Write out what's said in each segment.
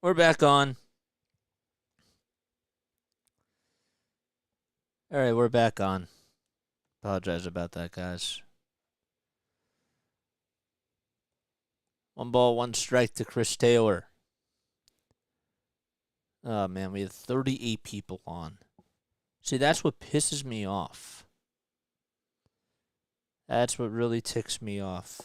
We're back on. All right, we're back on. Apologize about that, guys. 1 ball, 1 strike to Chris Taylor. Oh, man, we had 38 people on. See, that's what pisses me off. That's what really ticks me off.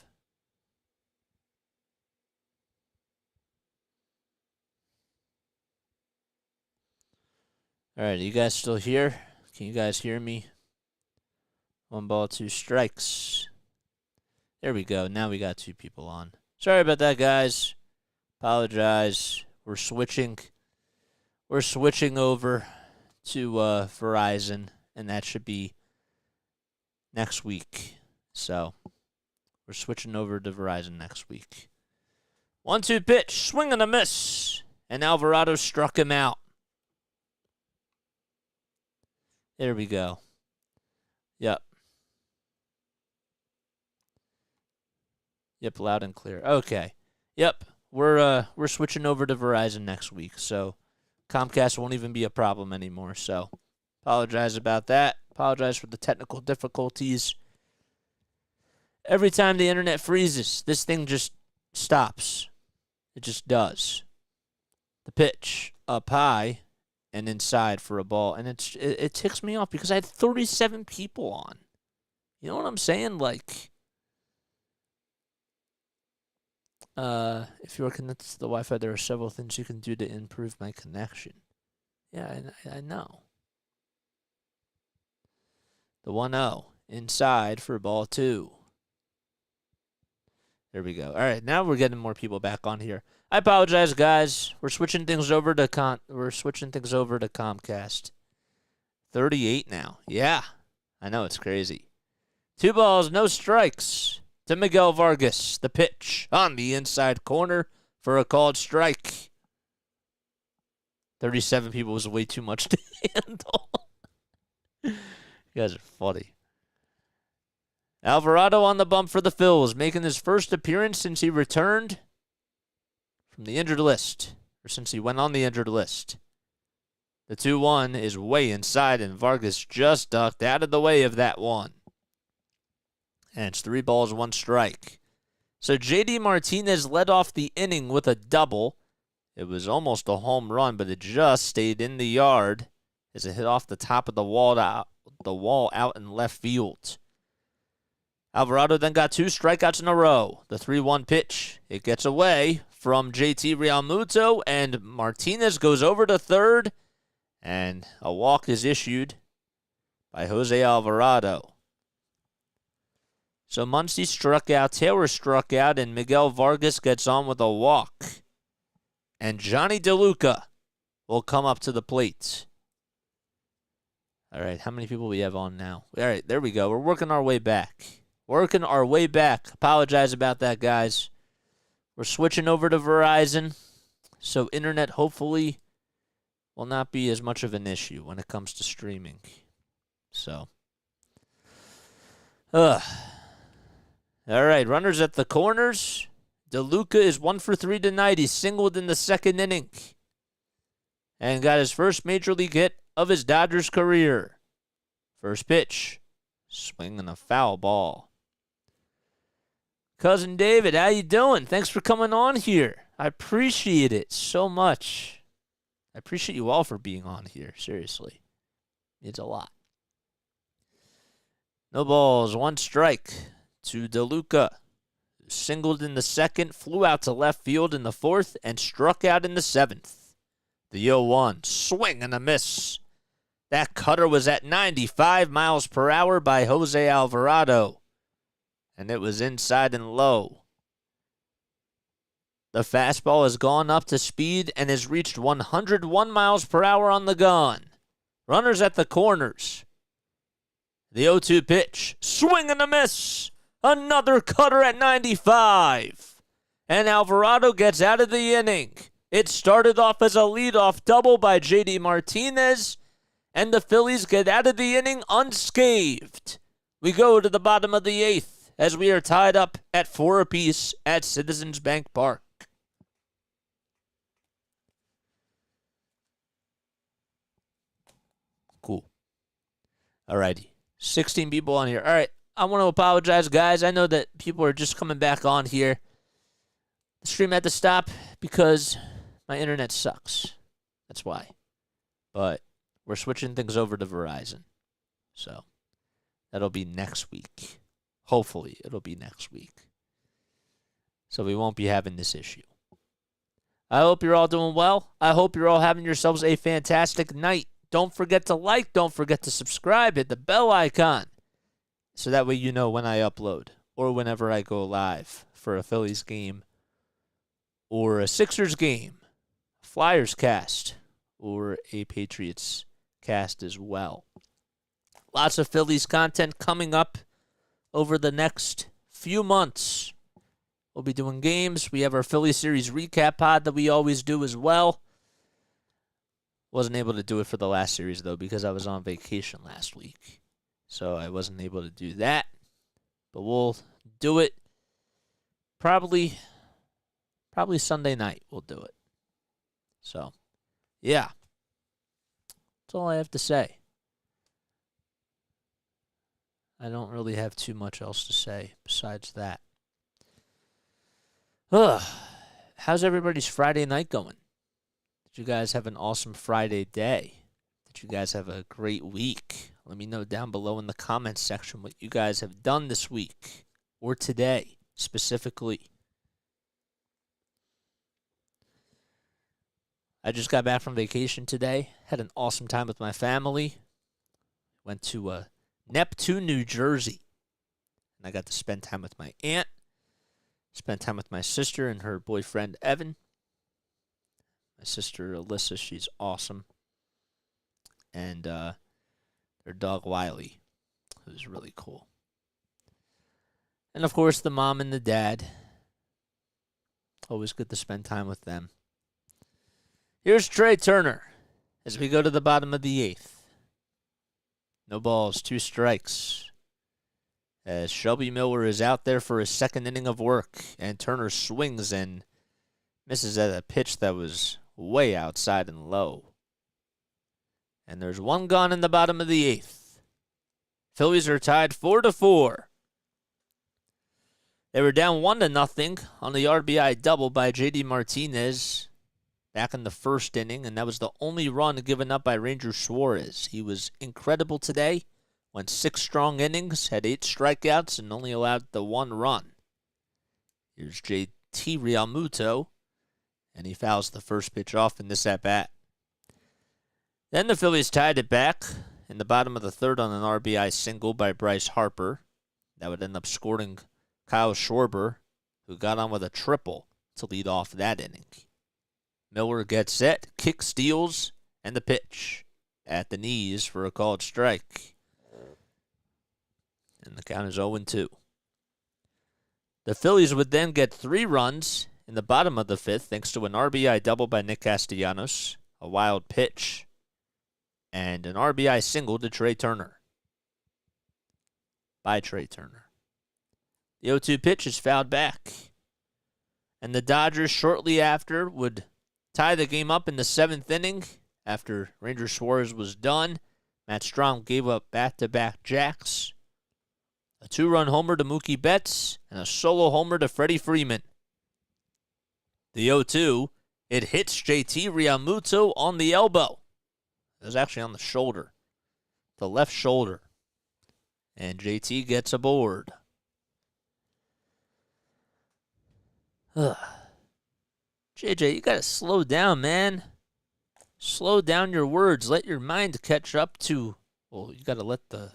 All right, are you guys still here? Can you guys hear me? 1 ball, 2 strikes. There we go. Now we got 2 people on. Sorry about that, guys. Apologize. We're switching over to Verizon, and that should be next week. So we're switching over to Verizon next week. 1-2 pitch, swing and a miss, and Alvarado struck him out. There we go. Yep. Yep, loud and clear. Okay. Yep. We're switching over to Verizon next week, so Comcast won't even be a problem anymore. So apologize about that. Apologize for the technical difficulties. Every time the internet freezes, this thing just stops. It just does. The pitch up high and inside for a ball, and it ticks me off because I had 37 people on. You know what I'm saying? Like, if you're connected to the Wi-Fi, there are several things you can do to improve my connection. Yeah, I know. The 1-0 inside for ball 2. There we go. All right, now we're getting more people back on here. I apologize, guys. We're switching things over to Comcast. 38 now. Yeah, I know, it's crazy. 2 balls, no strikes to Miguel Vargas. The pitch on the inside corner for a called strike. 37 people was way too much to handle. You guys are funny. Alvarado on the bump for the Phils, making his first appearance since he returned from the injured list, or since he went on the injured list. The 2-1 is way inside, and Vargas just ducked out of the way of that one. And it's 3 balls, 1 strike. So J.D. Martinez led off the inning with a double. It was almost a home run, but it just stayed in the yard as it hit off the top of the wall out in left field. Alvarado then got 2 strikeouts in a row. The 3-1 pitch, it gets away from JT Realmuto, and Martinez goes over to third, and a walk is issued by Jose Alvarado. So Muncy struck out, Taylor struck out, and Miguel Vargas gets on with a walk. And Johnny DeLuca will come up to the plate. All right, how many people we have on now? All right, there we go. We're working our way back. Apologize about that, guys. We're switching over to Verizon, so internet hopefully will not be as much of an issue when it comes to streaming. So, all right, runners at the corners. DeLuca is 1 for 3 tonight. He singled in the 2nd inning and got his first major league hit of his Dodgers career. First pitch, swing and a foul ball. Cousin David, how you doing? Thanks for coming on here. I appreciate it so much. I appreciate you all for being on here. Seriously. It's a lot. No balls, 1 strike to DeLuca. Singled in the 2nd, flew out to left field in the 4th, and struck out in the 7th. The 0-1, swing and a miss. That cutter was at 95 miles per hour by Jose Alvarado, and it was inside and low. The fastball has gone up to speed and has reached 101 miles per hour on the gun. Runners at the corners. The 0-2 pitch, swing and a miss. Another cutter at 95. And Alvarado gets out of the inning. It started off as a leadoff double by J.D. Martinez, and the Phillies get out of the inning unscathed. We go to the bottom of the 8th as we are tied up at 4 apiece at Citizens Bank Park. Cool. Alrighty. 16 people on here. All right. I want to apologize, guys. I know that people are just coming back on here. The stream had to stop because my internet sucks. That's why. But we're switching things over to Verizon. So that'll be next week. Hopefully, it'll be next week. So we won't be having this issue. I hope you're all doing well. I hope you're all having yourselves a fantastic night. Don't forget to like. Don't forget to subscribe. Hit the bell icon. So that way you know when I upload or whenever I go live for a Phillies game or a Sixers game, Flyers cast, or a Patriots cast as well. Lots of Phillies content coming up over the next few months. We'll be doing games. We have our Phillies series recap pod that we always do as well. Wasn't able to do it for the last series, though, because I was on vacation last week. So I wasn't able to do that. But we'll do it probably Sunday night we'll do it. So, yeah. That's all I have to say. I don't really have too much else to say besides that. How's everybody's Friday night going? Did you guys have an awesome Friday day? Did you guys have a great week? Let me know down below in the comments section what you guys have done this week or today specifically. I just got back from vacation today. Had an awesome time with my family. Went to Neptune, New Jersey. And I got to spend time with my aunt. Spent time with my sister and her boyfriend, Evan. My sister, Alyssa, she's awesome. And their dog, Wiley, who's really cool. And, of course, the mom and the dad. Always good to spend time with them. Here's Trey Turner as we go to the bottom of the eighth. No balls, 2 strikes. As Shelby Miller is out there for his second inning of work, and Turner swings and misses at a pitch that was way outside and low. And there's 1 gone in the bottom of the eighth. Phillies are tied 4-4. They were down 1-0 on the RBI double by J.D. Martinez back in the first inning, and that was the only run given up by Ranger Suarez. He was incredible today. Went 6 strong innings, had 8 strikeouts, and only allowed the 1 run. Here's J.T. Realmuto, and he fouls the first pitch off in this at-bat. Then the Phillies tied it back in the bottom of the third on an RBI single by Bryce Harper. That would end up scoring Kyle Schwarber, who got on with a triple to lead off that inning. Miller gets set, kick steals, and the pitch at the knees for a called strike. And the count is 0-2. The Phillies would then get 3 runs in the bottom of the fifth thanks to an RBI double by Nick Castellanos, a wild pitch, and an RBI single to Trey Turner. By Trey Turner. The 0-2 pitch is fouled back. And the Dodgers shortly after would tie the game up in the 7th inning after Ranger Suarez was done. Matt Strom gave up back-to-back jacks. A 2-run homer to Mookie Betts and a solo homer to Freddie Freeman. The 0-2, it hits JT Realmuto on the elbow. It was actually on the shoulder, the left shoulder. And JT gets aboard. JJ, you got to slow down, man. Slow down your words. Let your mind catch up to, well, you got to let the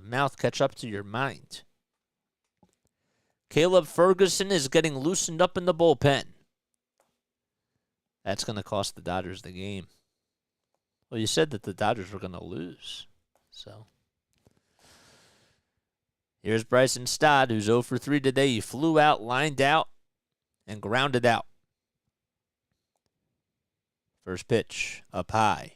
mouth catch up to your mind. Caleb Ferguson is getting loosened up in the bullpen. That's going to cost the Dodgers the game. Well, you said that the Dodgers were going to lose. So, here's Bryson Stott, who's 0 for 3 today. He flew out, lined out, and grounded out. First pitch, up high.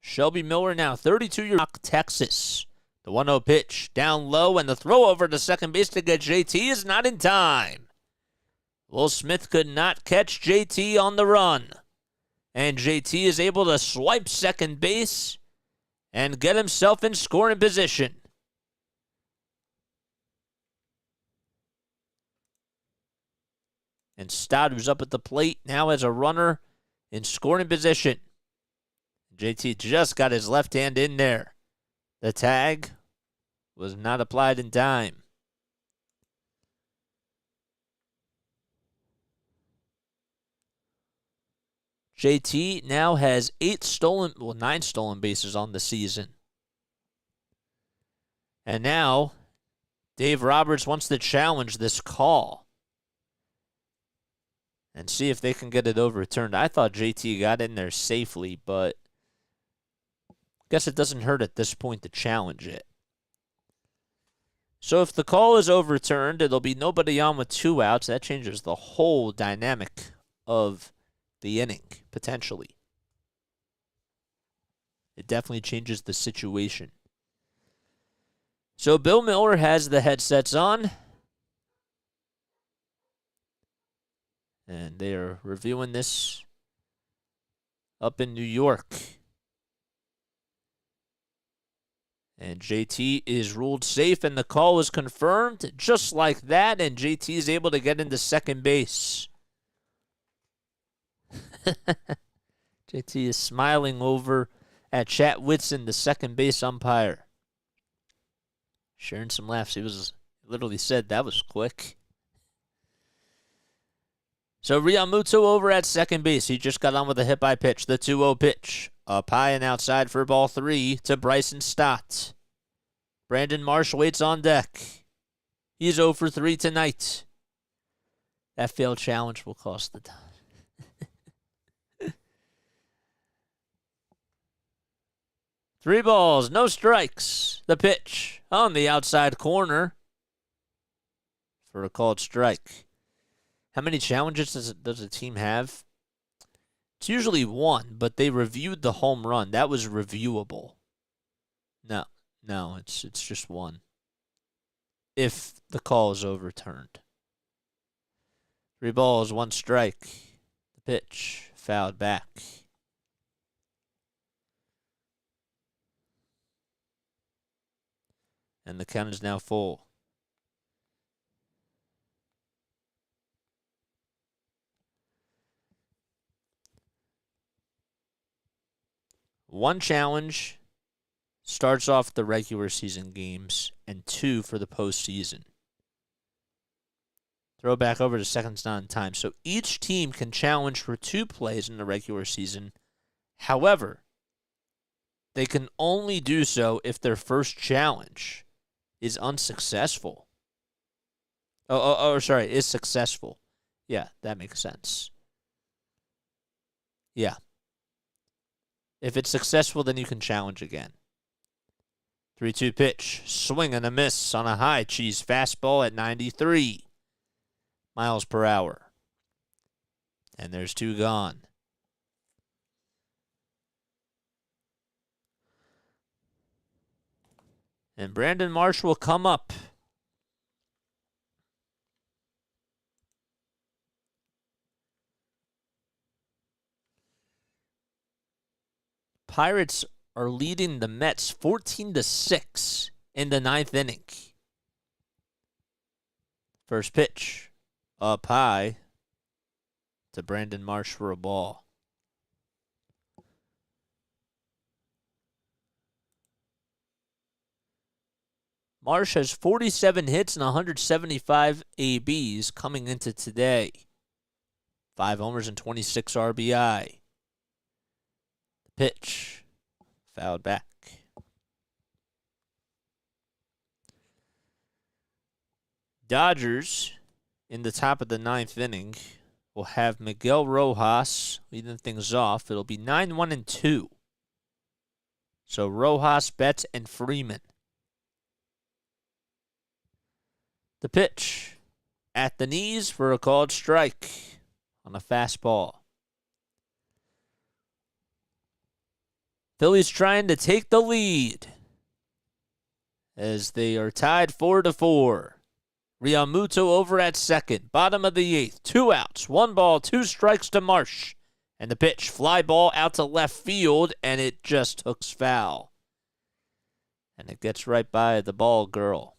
Shelby Miller now 32 years old, Texas. The 1-0 pitch down low, and the throw over to second base to get JT is not in time. Will Smith could not catch JT on the run. And JT is able to swipe second base and get himself in scoring position. And Stott, who's up at the plate, now has a runner in scoring position. JT just got his left hand in there. The tag was not applied in time. JT now has 9 stolen bases on the season. And now, Dave Roberts wants to challenge this call and see if they can get it overturned. I thought JT got in there safely, but I guess it doesn't hurt at this point to challenge it. So if the call is overturned, it'll be nobody on with 2 outs. That changes the whole dynamic of the inning, potentially. It definitely changes the situation. So Bill Miller has the headsets on, and they are reviewing this up in New York. And JT is ruled safe, and the call is confirmed just like that, and JT is able to get into second base. JT is smiling over at Chat Whitson, the second base umpire. Sharing some laughs. He literally said that was quick. So Realmuto over at second base. He just got on with a hit by pitch. The 2-0 pitch. Up high and outside for ball 3 to Bryson Stott. Brandon Marsh waits on deck. He's 0 for 3 tonight. That failed challenge will cost the time. 3 balls, no strikes. The pitch on the outside corner for a called strike. How many challenges does a team have? It's usually 1, but they reviewed the home run. That was reviewable. No, it's just 1. If the call is overturned. 3 balls, 1 strike. The pitch fouled back. And the count is now full. One challenge starts off the regular season games, and 2 for the postseason. Throw back over to seconds not in time. So each team can challenge for 2 plays in the regular season. However, they can only do so if their first challenge is unsuccessful. Is successful. Yeah, that makes sense. Yeah. If it's successful, then you can challenge again. 3-2 pitch. Swing and a miss on a high cheese fastball at 93 miles per hour. And there's 2 gone. And Brandon Marsh will come up. Pirates are leading the Mets 14-6 in the 9th inning. First pitch up high to Brandon Marsh for a ball. Marsh has 47 hits and 175 ABs coming into today. 5 homers and 26 RBI. The pitch fouled back. Dodgers, in the top of the 9th inning, will have Miguel Rojas leading things off. It'll be 9-1-2. So Rojas, Betts, and Freeman. The pitch at the knees for a called strike on a fastball. Phillies trying to take the lead as they are tied 4-4. Realmuto over at second. Bottom of the 8th. 2 outs. 1 ball, 2 strikes to Marsh. And the pitch. Fly ball out to left field, and it just hooks foul. And it gets right by the ball girl.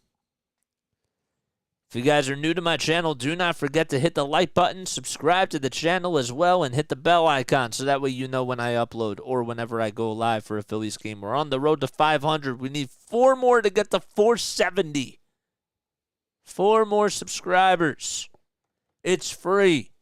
If you guys are new to my channel, do not forget to hit the like button, subscribe to the channel as well, and hit the bell icon so that way you know when I upload or whenever I go live for a Phillies game. We're on the road to 500. We need 4 more to get to 470. 4 more subscribers. It's free.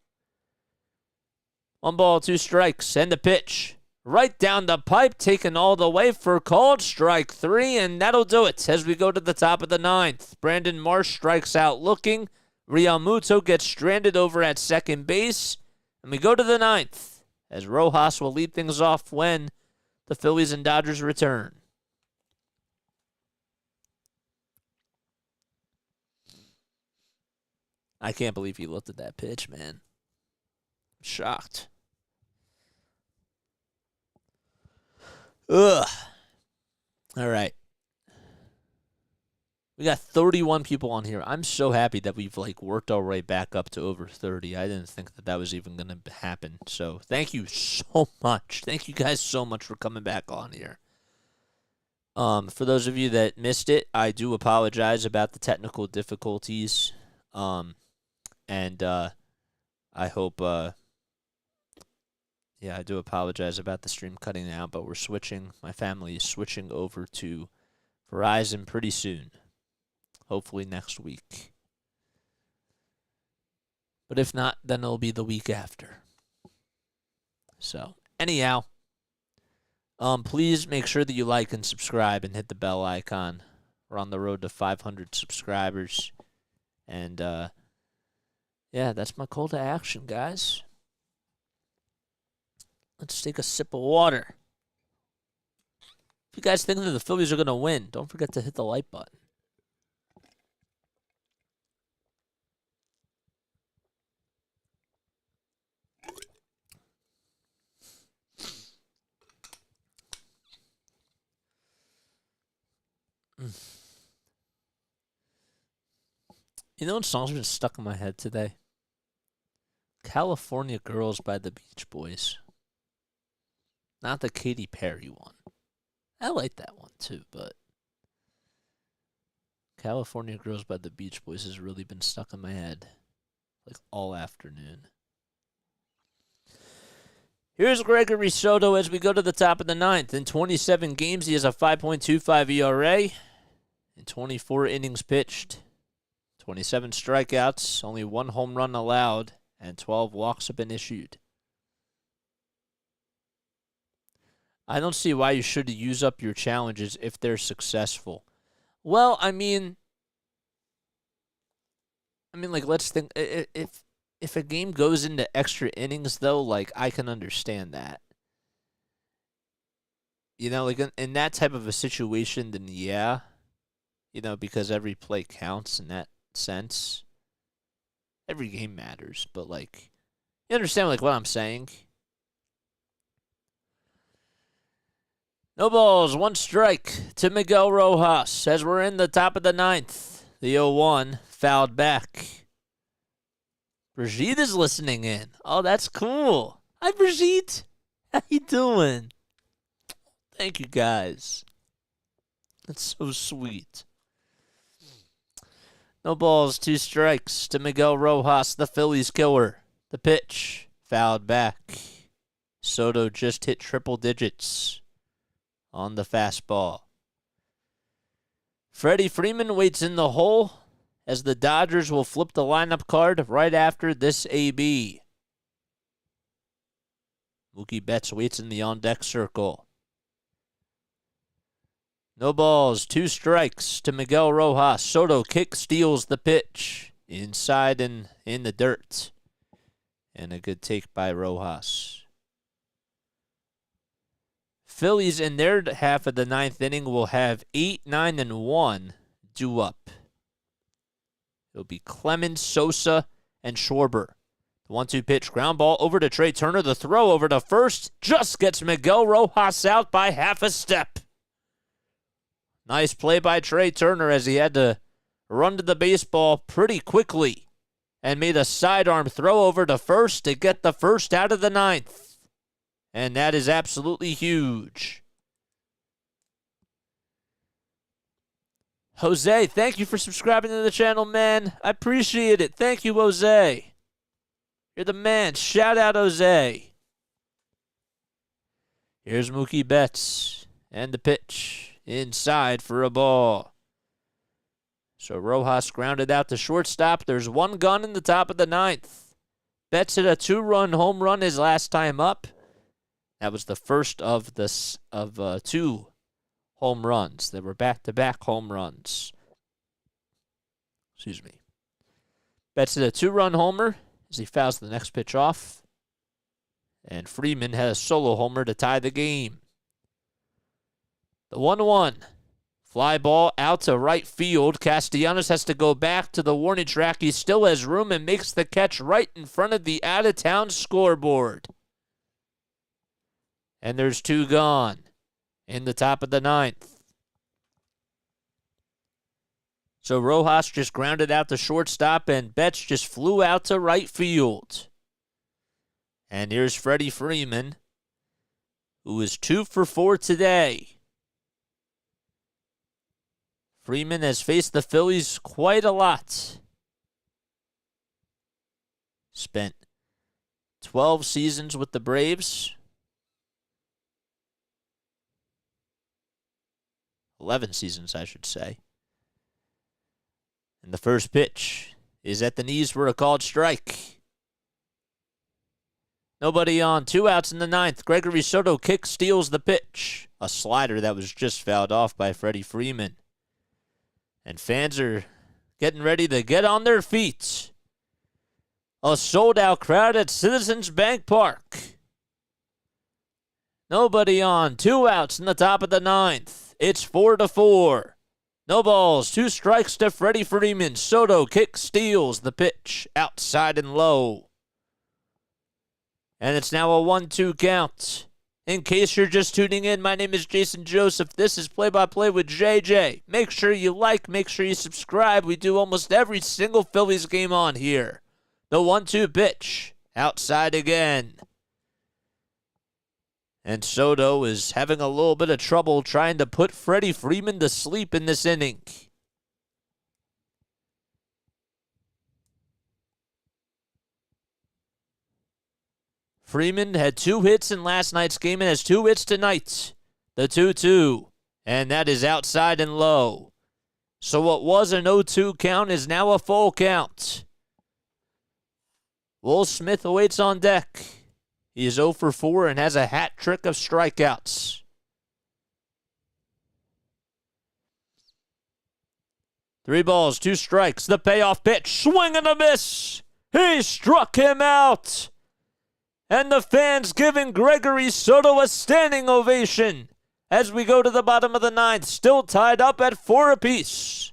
1 ball, 2 strikes, and the pitch. Right down the pipe, taken all the way for called strike 3, and that'll do it as we go to the top of the 9th. Brandon Marsh strikes out looking. Realmuto gets stranded over at second base, and we go to the 9th as Rojas will lead things off when the Phillies and Dodgers return. I can't believe he looked at that pitch, man. I'm shocked. Ugh. All right. We got 31 people on here. I'm so happy that we've worked our way back up to over 30. I didn't think that was even going to happen. So thank you so much. Thank you guys so much for coming back on here. For those of you that missed it, I do apologize about the technical difficulties. And I hope, I do apologize about the stream cutting out, but we're switching. My family is switching over to Verizon pretty soon. Hopefully next week. But if not, then it'll be the week after. So, anyhow, please make sure that you like and subscribe and hit the bell icon. We're on the road to 500 subscribers. And, that's my call to action, guys. Let's take a sip of water. If you guys think that the Phillies are going to win, don't forget to hit the like button. You know what song's been stuck in my head today? California Girls by the Beach Boys. Not the Katy Perry one. I like that one too, but California Girls by the Beach Boys has really been stuck in my head all afternoon. Here's Gregory Soto as we go to the top of the 9th. In 27 games, he has a 5.25 ERA. In 24 innings pitched, 27 strikeouts, only 1 home run allowed, and 12 walks have been issued. I don't see why you should use up your challenges if they're successful. Well, I mean, let's think. If a game goes into extra innings, though, I can understand that. You know, in that type of a situation, then yeah. You know, because every play counts in that sense. Every game matters, but, you understand, what I'm saying? No balls, 1 strike to Miguel Rojas as we're in the top of the 9th. The 0-1 fouled back. Brigitte is listening in. Oh, that's cool. Hi, Brigitte. How you doing? Thank you, guys. That's so sweet. No balls, 2 strikes to Miguel Rojas, the Phillies killer. The pitch fouled back. Soto just hit triple digits on the fastball. Freddie Freeman waits in the hole as the Dodgers will flip the lineup card right after this AB. Mookie Betts waits in the on-deck circle. No balls, 2 strikes to Miguel Rojas. Soto kick steals the pitch inside and in the dirt. And a good take by Rojas. Phillies in their half of the 9th inning will have 8, 9, and 1 due up. It'll be Clemens, Sosa, and Schwarber. The 1-2 pitch, ground ball over to Trey Turner. The throw over to first just gets Miguel Rojas out by half a step. Nice play by Trey Turner as he had to run to the baseball pretty quickly and made a sidearm throw over to first to get the first out of the ninth. And that is absolutely huge. Jose, thank you for subscribing to the channel, man. I appreciate it. Thank you, Jose. You're the man. Shout out, Jose. Here's Mookie Betts. And the pitch. Inside for a ball. So Rojas grounded out to shortstop. There's one gun in the top of the ninth. Betts hit a 2-run home run his last time up. That was the first of 2 home runs. They were back-to-back home runs. Excuse me. Betts hit a 2-run homer as he fouls the next pitch off. And Freeman had a solo homer to tie the game. The 1-1. Fly ball out to right field. Castellanos has to go back to the warning track. He still has room and makes the catch right in front of the out-of-town scoreboard. And there's 2 gone in the top of the ninth. So Rojas just grounded out to shortstop, and Betts just flew out to right field. And here's Freddie Freeman, who is 2 for 4 today. Freeman has faced the Phillies quite a lot. Spent 12 seasons with the Braves. 11 seasons, I should say. And the first pitch is at the knees for a called strike. Nobody on. 2 outs in the ninth. Gregory Soto kicks, steals the pitch. A slider that was just fouled off by Freddie Freeman. And fans are getting ready to get on their feet. A sold-out crowd at Citizens Bank Park. Nobody on. 2 outs in the top of the ninth. It's 4-4. No balls. 2 strikes to Freddie Freeman. Soto kicks, steals the pitch. Outside and low. And it's now a 1-2 count. In case you're just tuning in, my name is Jason Joseph. This is Play-by-Play with JJ. Make sure you like, make sure you subscribe. We do almost every single Phillies game on here. The 1-2 pitch. Outside again. And Soto is having a little bit of trouble trying to put Freddie Freeman to sleep in this inning. Freeman had 2 hits in last night's game and has 2 hits tonight. The 2-2. And that is outside and low. So what was an 0-2 count is now a full count. Will Smith awaits on deck. He is 0 for 4 and has a hat trick of strikeouts. Three balls, 2 strikes. The payoff pitch. Swing and a miss. He struck him out. And the fans giving Gregory Soto a standing ovation as we go to the bottom of the ninth, still tied up at 4 apiece.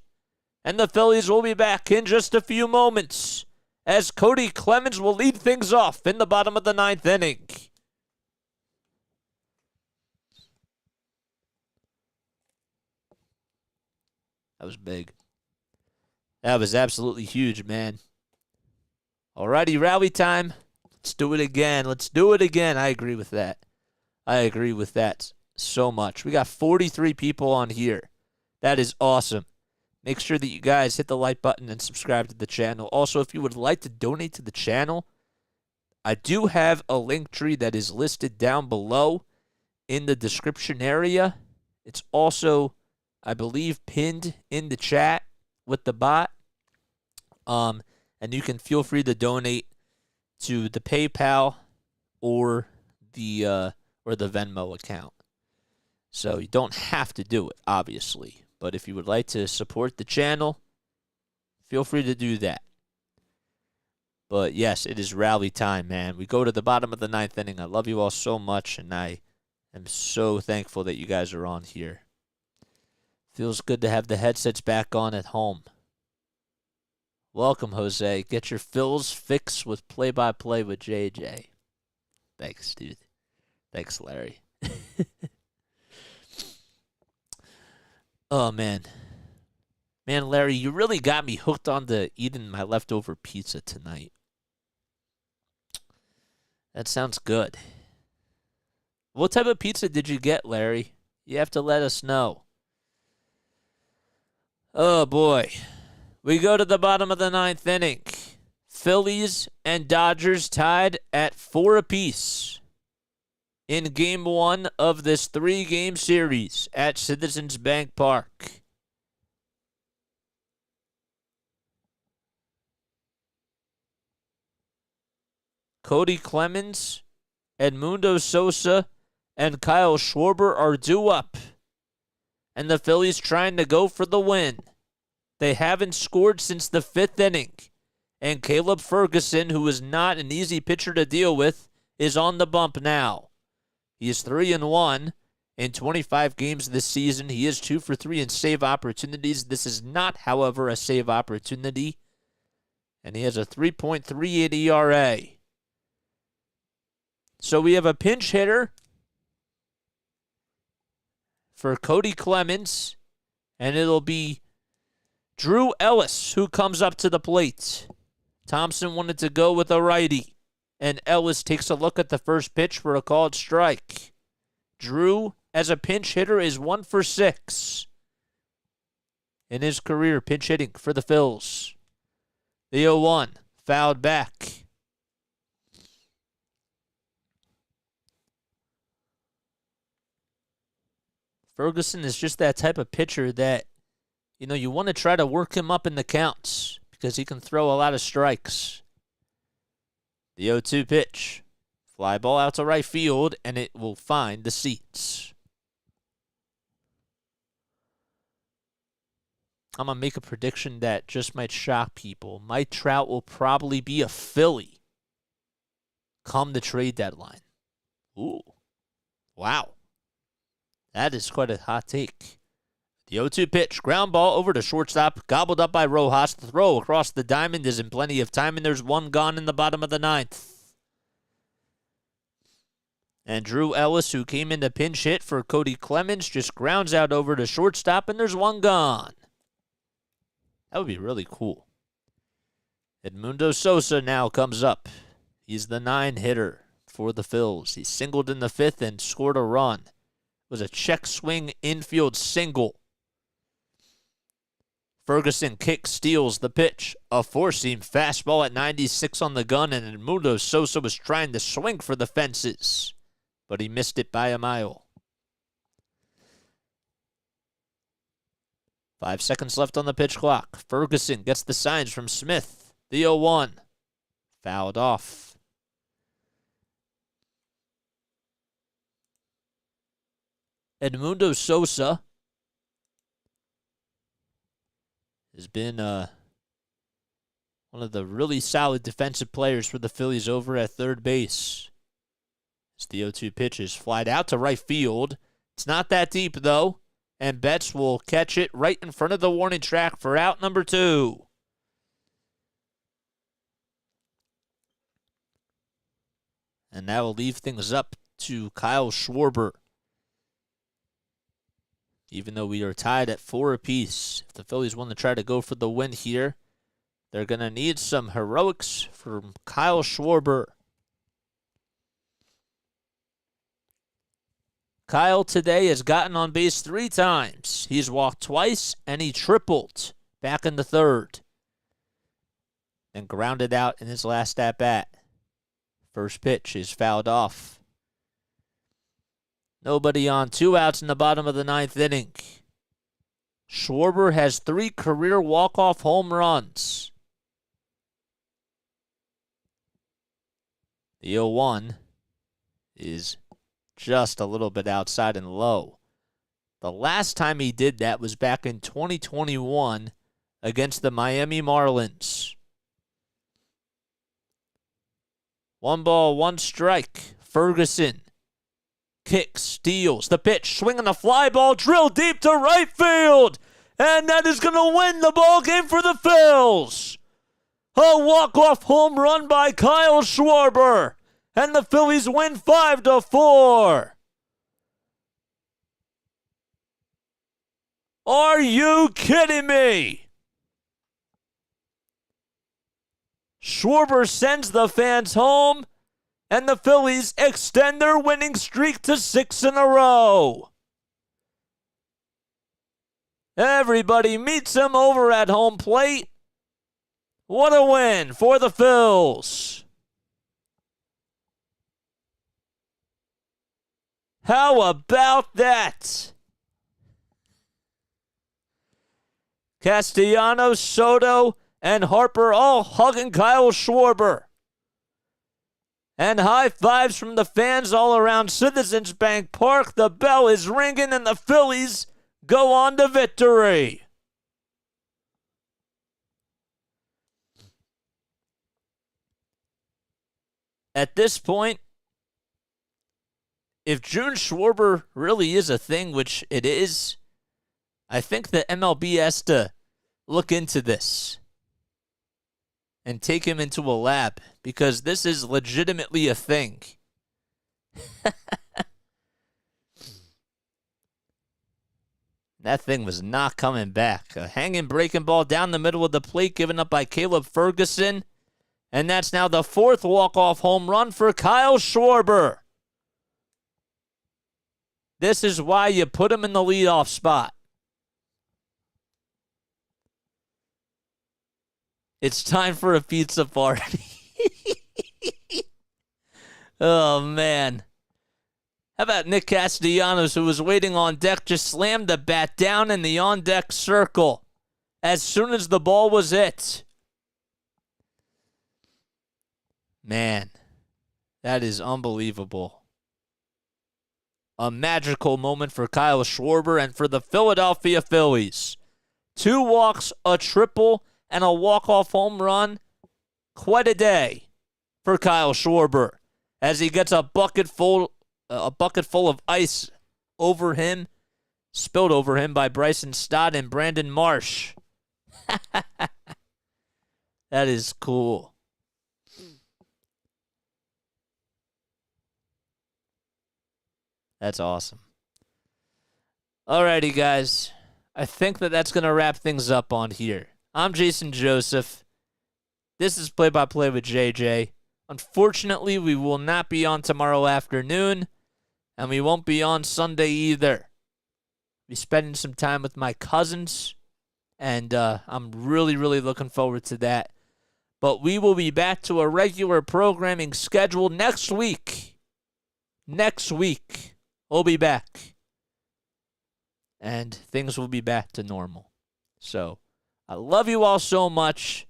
And the Phillies will be back in just a few moments as Cody Clemens will lead things off in the bottom of the ninth inning. That was big. That was absolutely huge, man. Alrighty, rally time. Let's do it again. Let's do it again. I agree with that. I agree with that so much. We got 43 people on here. That is awesome. Make sure that you guys hit the like button and subscribe to the channel. Also, if you would like to donate to the channel, I do have a link tree that is listed down below in the description area. It's also, I believe, pinned in the chat with the bot. And you can feel free to donate to the PayPal or the Venmo account. So you don't have to do it, obviously. But if you would like to support the channel, feel free to do that. But yes, it is rally time, man. We go to the bottom of the ninth inning. I love you all so much, and I am so thankful that you guys are on here. Feels good to have the headsets back on at home. Welcome, Jose. Get your Phils fix with Play-by-Play with JJ. Thanks, dude. Thanks, Larry. Oh, man. Man, Larry, you really got me hooked on to eating my leftover pizza tonight. That sounds good. What type of pizza did you get, Larry? You have to let us know. Oh, boy. We go to the bottom of the ninth inning. Phillies and Dodgers tied at 4 apiece in Game 1 of this 3-game series at Citizens Bank Park. Cody Clemens, Edmundo Sosa, and Kyle Schwarber are due up, and the Phillies trying to go for the win. They haven't scored since the 5th inning, and Caleb Ferguson, who is not an easy pitcher to deal with, is on the bump now. He is 3-1 in 25 games this season. He is 2 for 3 in save opportunities. This is not, however, a save opportunity, and he has a 3.38 ERA. So we have a pinch hitter for Cody Clemens, and it'll be Drew Ellis who comes up to the plate. Thompson wanted to go with a righty, and Ellis takes a look at the first pitch for a called strike. Drew, as a pinch hitter, is 1 for 6 in his career pinch hitting for the Phils. The 0-1, fouled back. Ferguson is just that type of pitcher that, you want to try to work him up in the counts because he can throw a lot of strikes. The 0-2 pitch. Fly ball out to right field, and it will find the seats. I'm going to make a prediction that just might shock people. Mike Trout will probably be a Philly come the trade deadline. Ooh. Wow. That is quite a hot take. The 0-2 pitch. Ground ball over to shortstop. Gobbled up by Rojas. The throw across the diamond is in plenty of time, and there's one gone in the bottom of the ninth. And Drew Ellis, who came in to pinch hit for Cody Clemens, just grounds out over to shortstop, and there's one gone. That would be really cool. Edmundo Sosa now comes up. He's the 9 hitter for the Phils. He singled in the 5th and scored a run. Was a check swing infield single. Ferguson kicks, steals the pitch. A four-seam fastball at 96 on the gun, and Edmundo Sosa was trying to swing for the fences, but he missed it by a mile. 5 seconds left on the pitch clock. Ferguson gets the signs from Smith. The 0-1. Fouled off. Edmundo Sosa has been one of the really solid defensive players for the Phillies over at third base. As the 0-2 pitch is flied out to right field. It's not that deep, though, and Betts will catch it right in front of the warning track for out number 2. And that will leave things up to Kyle Schwarber. Even though we are tied at 4 apiece, if the Phillies want to try to go for the win here, they're going to need some heroics from Kyle Schwarber. Kyle today has gotten on base 3 times. He's walked twice, and he tripled back in the 3rd. And grounded out in his last at-bat. First pitch is fouled off. Nobody on, 2 outs in the bottom of the 9th inning. Schwarber has 3 career walk-off home runs. The 0-1 is just a little bit outside and low. The last time he did that was back in 2021 against the Miami Marlins. 1 ball, 1 strike. Ferguson kicks, steals the pitch, swinging the fly ball, drilled deep to right field, and that is going to win the ball game for the Phils. A walk-off home run by Kyle Schwarber, and the Phillies win 5-4. Are you kidding me? Schwarber sends the fans home, and the Phillies extend their winning streak to 6 in a row. Everybody meets him over at home plate. What a win for the Phils. How about that? Castellanos, Soto, and Harper all hugging Kyle Schwarber. And high fives from the fans all around Citizens Bank Park. The bell is ringing and the Phillies go on to victory. At this point, if June Schwarber really is a thing, which it is, I think the MLB has to look into this and take him into a lab, because this is legitimately a thing. That thing was not coming back. A hanging breaking ball down the middle of the plate given up by Caleb Ferguson. And that's now the 4th walk-off home run for Kyle Schwarber. This is why you put him in the leadoff spot. It's time for a pizza party. Oh, man. How about Nick Castellanos, who was waiting on deck, just slammed the bat down in the on-deck circle as soon as the ball was hit. Man, that is unbelievable. A magical moment for Kyle Schwarber and for the Philadelphia Phillies. 2 walks, a triple, and a walk-off home run. Quite a day for Kyle Schwarber as he gets a bucket full of ice over him, spilled over him by Bryson Stott and Brandon Marsh. That is cool. That's awesome. Alrighty, guys. I think that's going to wrap things up on here. I'm Jason Joseph. This is Play-by-Play with JJ. Unfortunately, we will not be on tomorrow afternoon, and we won't be on Sunday either. Be spending some time with my cousins, and I'm really, really looking forward to that. But we will be back to a regular programming schedule next week. Next week, we'll be back, and things will be back to normal. So, I love you all so much.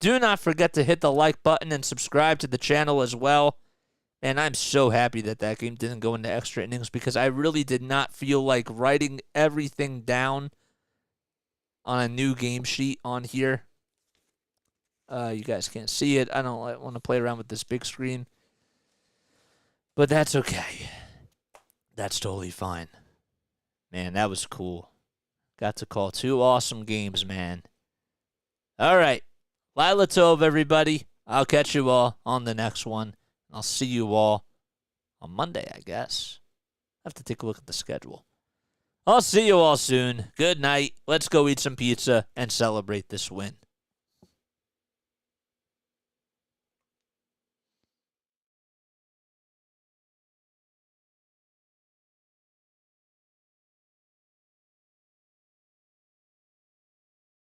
Do not forget to hit the like button and subscribe to the channel as well. And I'm so happy that game didn't go into extra innings, because I really did not feel like writing everything down on a new game sheet on here. You guys can't see it. I don't want to play around with this big screen. But that's okay. That's totally fine. Man, that was cool. Got to call 2 awesome games, man. All right. Lila Tov, everybody. I'll catch you all on the next one. I'll see you all on Monday, I guess. I have to take a look at the schedule. I'll see you all soon. Good night. Let's go eat some pizza and celebrate this win.